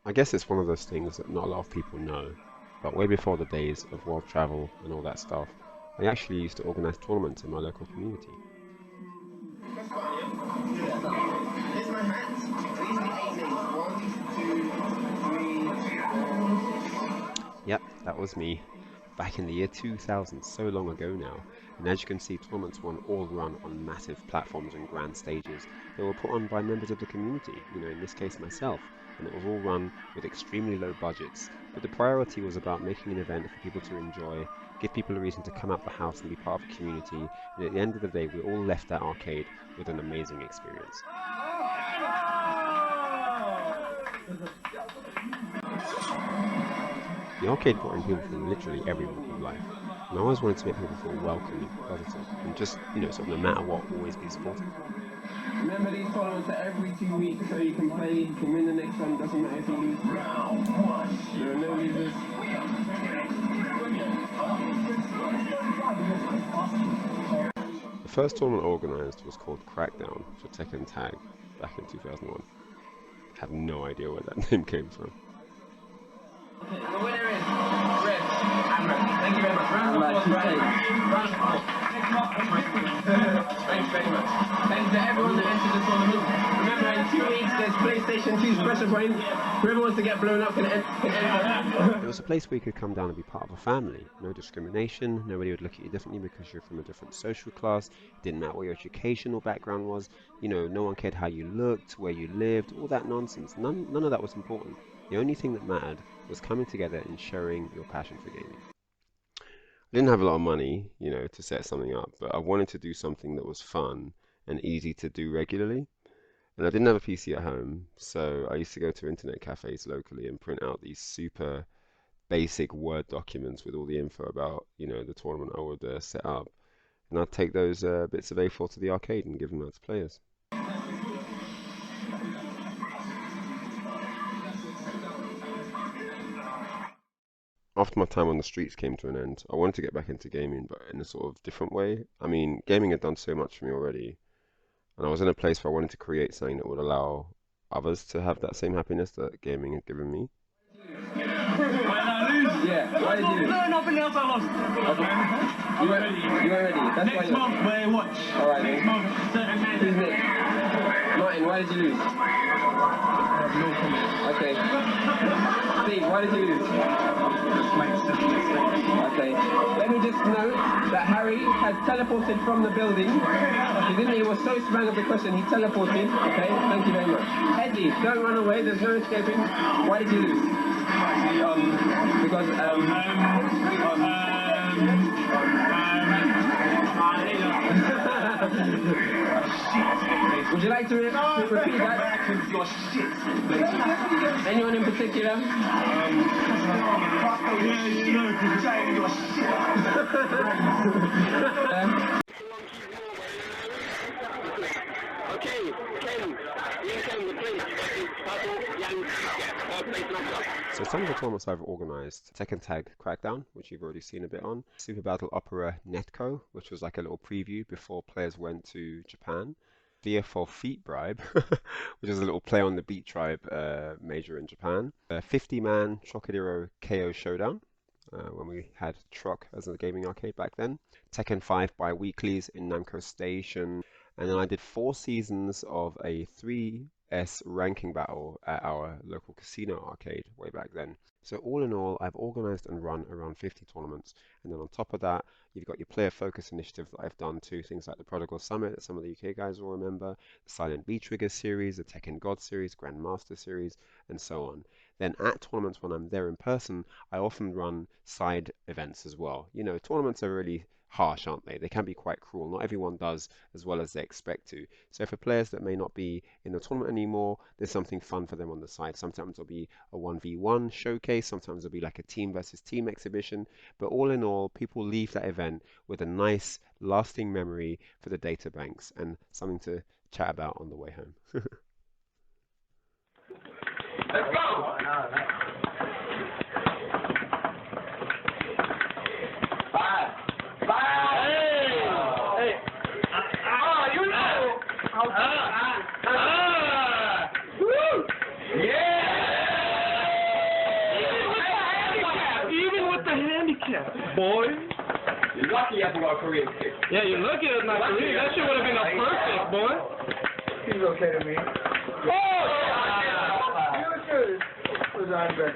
I guess it's one of those things that not a lot of people know, but way before the days of world travel and all that stuff, I actually used to organize tournaments in my local community. Yep, that was me. Back in the year 2000, so long ago now. And as you can see, tournaments were all run on massive platforms and grand stages. They were put on by members of the community, in this case myself, and it was all run with extremely low budgets. But the priority was about making an event for people to enjoy, give people a reason to come out the house and be part of a community, and at the end of the day, we all left that arcade with an amazing experience. The arcade brought in people from literally every walk of life, and I always wanted to make people feel welcome, positive, and just, sort of no matter what, always be supportive. Remember, these tournaments are every 2 weeks, so you can play, you can win the next one, doesn't matter if you lose. There are no losers. The first tournament organised was called Crackdown for Tekken Tag back in 2001. I have no idea where that name came from. The winner is Red Amber. Thank you very much. Round of applause, Red. Round of applause. Thanks very much. Thanks to everyone that entered the tournament. Remember, in 2 weeks, there's PlayStation 2's pressure point. Whoever wants to get blown up can enter. It was a place where you could come down and be part of a family. No discrimination. Nobody would look at you differently because you're from a different social class. It didn't matter what your educational background was. No one cared how you looked, where you lived, all that nonsense. None of that was important. The only thing that mattered was coming together and sharing your passion for gaming. I didn't have a lot of money, to set something up, but I wanted to do something that was fun and easy to do regularly. And I didn't have a PC at home, so I used to go to internet cafes locally and print out these super basic Word documents with all the info about, the tournament I would set up. And I'd take those bits of A4 to the arcade and give them out to players. After my time on the streets came to an end, I wanted to get back into gaming, but in a sort of different way. I mean, gaming had done so much for me already, and I was in a place where I wanted to create something that would allow others to have that same happiness that gaming had given me. When I lose? Yeah, why did you lose? No, nothing else I lost. Okay. You weren't ready. That's next why month, where watch. Alright, next month, certain man. Who's next? Martin, why did you lose? No comment. Okay. Steve, why did you lose? Okay. Let me just note that Harry has teleported from the building. He was so sprang of the question, he teleported. Okay, thank you very much. Eddie, don't run away, there's no escaping. Why did you lose? Because, would you like to repeat that? Your shit. Anyone in particular? Okay, Ken, the place So some of the tournaments I've organised: Tekken Tag Crackdown, which you've already seen a bit on, Super Battle Opera Netco, which was like a little preview before players went to Japan, Fear for Feet Bribe, which is a little play on the Beat Tribe major in Japan, 50-man Trocadero KO Showdown, when we had Troc as a gaming arcade back then, Tekken 5 bi-weeklies in Namco Station, and then I did 4 seasons of a 3S ranking battle at our local casino arcade way back then. So all in all, I've organised and run around 50 tournaments, and then on top of that, you've got your player focus initiative that I've done too, things like the Prodigal Summit that some of the UK guys will remember, the Silent Beat Trigger series, the Tekken God series, Grandmaster series, and so on. Then at tournaments when I'm there in person, I often run side events as well. Tournaments are really harsh, aren't they? They can be quite cruel. Not everyone does as well as they expect to. So for players that may not be in the tournament anymore, there's something fun for them on the side. Sometimes it'll be a 1v1 showcase, sometimes it'll be like a team versus team exhibition, but all in all, people leave that event with a nice lasting memory for the data banks and something to chat about on the way home. Let's go! Yeah! Boy. You're lucky I haven't got a Korean kick. Yeah, you're lucky it's not Korean. That shit would have been a perfect, boy. He's okay to me. Oh! Who's on better?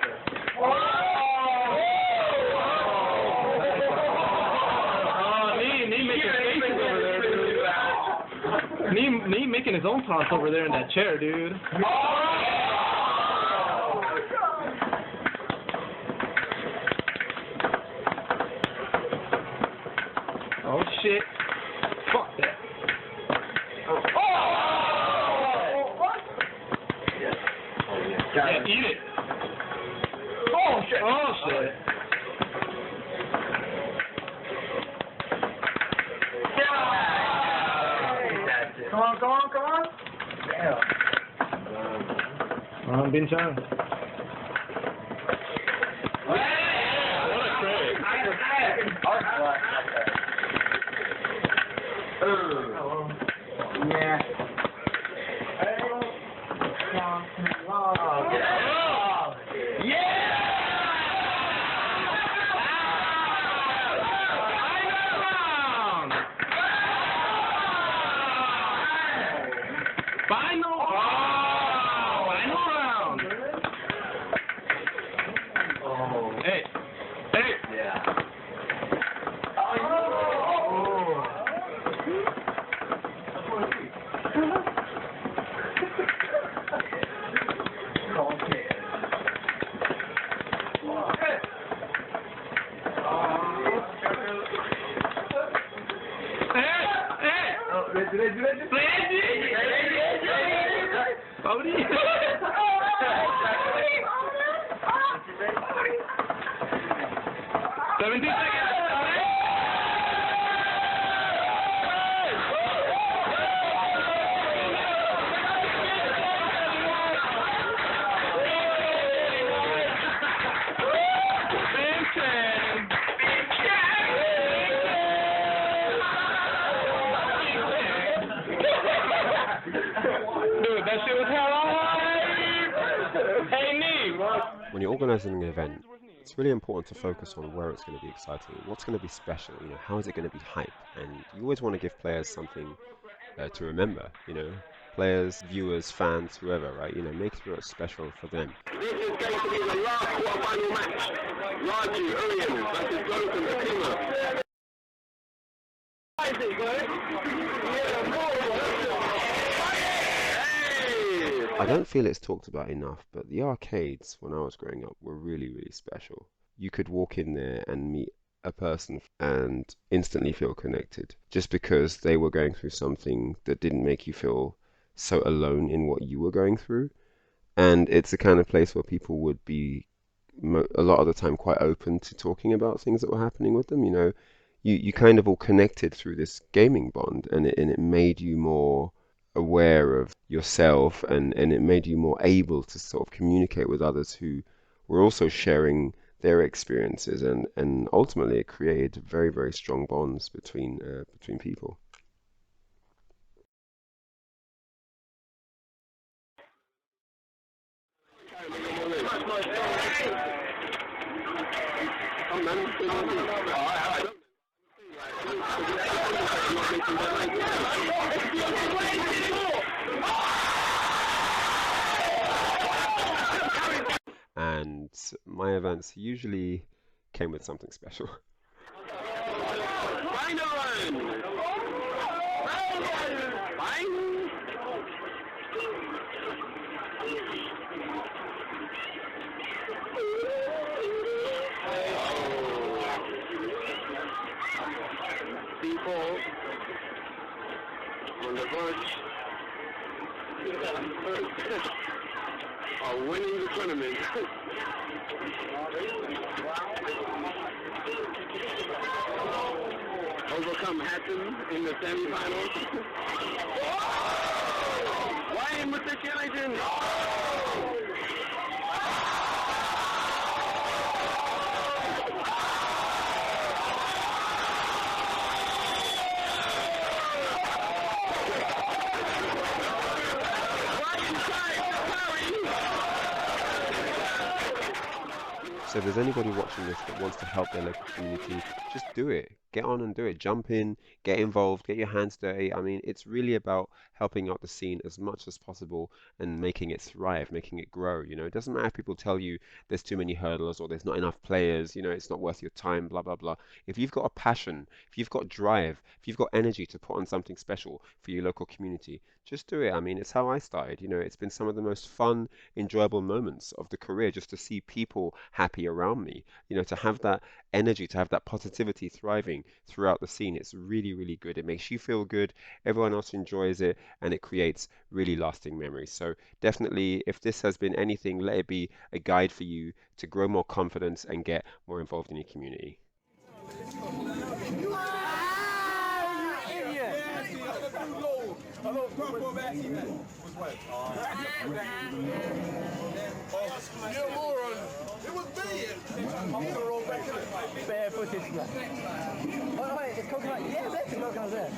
Nee making faces over there, dude. Nee making his own taunts over there in that chair, dude. Oh shit. Fuck that. Yeah, eat it. Oh shit. Oh shit. Come on, come on, come on. Damn. Bin Chan. What a credit. Yeah. Final round. Hey. Yeah. When you're organising an event, it's really important to focus on where it's going to be exciting, what's going to be special, how is it going to be hype, and you always want to give players something to remember, players, viewers, fans, whoever, right? Make sure it's special for them. This is going to be the last quarter-final match. Raju Urian versus Jonathan Akuma. I don't feel it's talked about enough, but the arcades, when I was growing up, were really, really special. You could walk in there and meet a person and instantly feel connected, just because they were going through something that didn't make you feel so alone in what you were going through. And it's the kind of place where people would be, a lot of the time, quite open to talking about things that were happening with them. You kind of all connected through this gaming bond, and it made you more aware of yourself, and it made you more able to sort of communicate with others who were also sharing their experiences, and ultimately it created very, very strong bonds between people. And my events usually came with something special. People on the verge are winning the tournament. Overcome Hatton in the semifinals. Why with the challenge? So if there's anybody watching this that wants to help their local community, just do it. Get on and do it. Jump in, get involved, get your hands dirty. I mean, it's really about helping out the scene as much as possible and making it thrive, making it grow. It doesn't matter if people tell you there's too many hurdlers or there's not enough players, it's not worth your time, blah, blah, blah. If you've got a passion, if you've got drive, if you've got energy to put on something special for your local community, just do it. I mean, it's how I started. It's been some of the most fun, enjoyable moments of the career just to see people happy around me, to have that energy, to have that positivity thriving throughout the scene. It's really, really good. It makes you feel good, everyone else enjoys it, and it creates really lasting memories. So definitely, if this has been anything, let it be a guide for you to grow more confidence and get more involved in your community. Bare footage. Oh, wait, it's coconut. Yeah, there's the coconut there.